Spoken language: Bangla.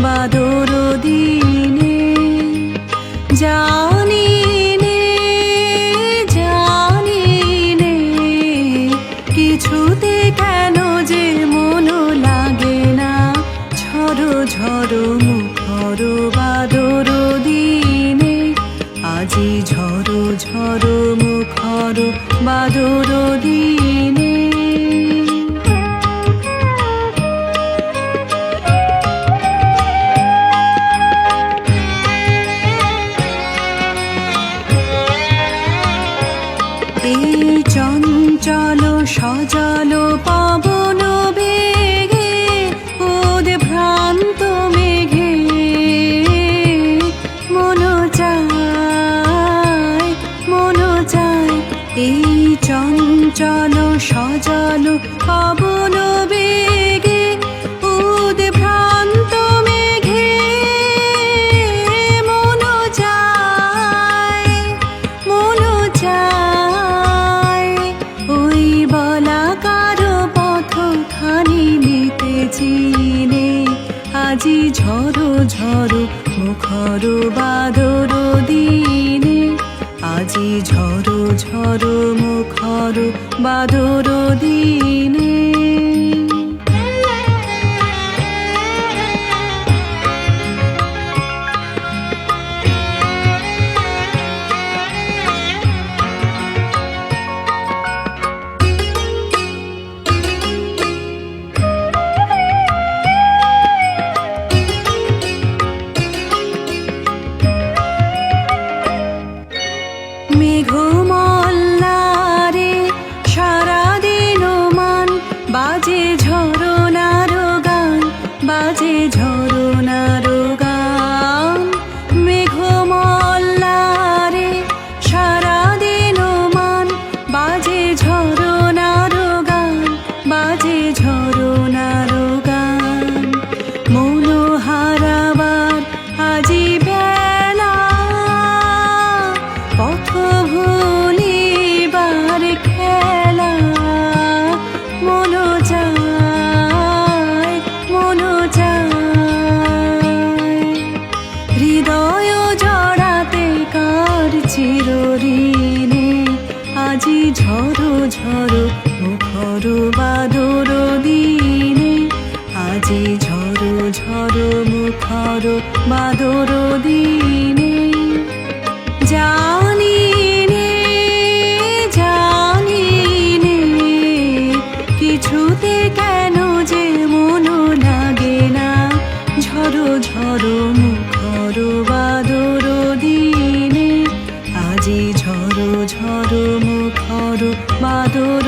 বাদর দিনে। জানি নে জানি নে কিছুতে কেন যে মন লাগে না, ঝড়ো ঝড়ো মুখর বাদর দিনে। আজি ঝড়ো ঝড়ো মুখর বাদর দিনে। এই চঞ্চল সজল পবন বেগে উদ্ভ্রান্ত মেঘে মন চায় মন চায়। এই চঞ্চল সজল পবন বেগে উদ্ভ্রান্ত মেঘে মন চায় মন চায়। ওই বলাকার পথখানি নিতে চিনে। আজি ঝড়ো ঝড়ো মুখর বাদর দিনে। আজি ঝড়ো ঝড়ো মুখর বাদর দিনে। মেঘমল্লারে সারাদিন মান বাজে ঝরনার গান, বাজে ঝরনার গান। মেঘমল্লারে সারাদিন মান বাজে ঝরনার গান, বাজে ঝরনার গান। মন হারাবার আজি বেলা, পথ ভুলিবার খেলা। মন চায় মন চায়। হৃদয় জড়াতে কার চিরঋণে। আজি ঝড়ো ঝড়ো মুখর বাদর দিনে। আজি ঝড়ো ঝড়ো মুখর বাদর দিনে। জানি নে জানি নে কিছুতে কেন যে মন লাগে না, ঝড়ো ঝড়ো মুখর বাদর দিনে। আজি ঝড়ো ঝড়ো মুখর বাদর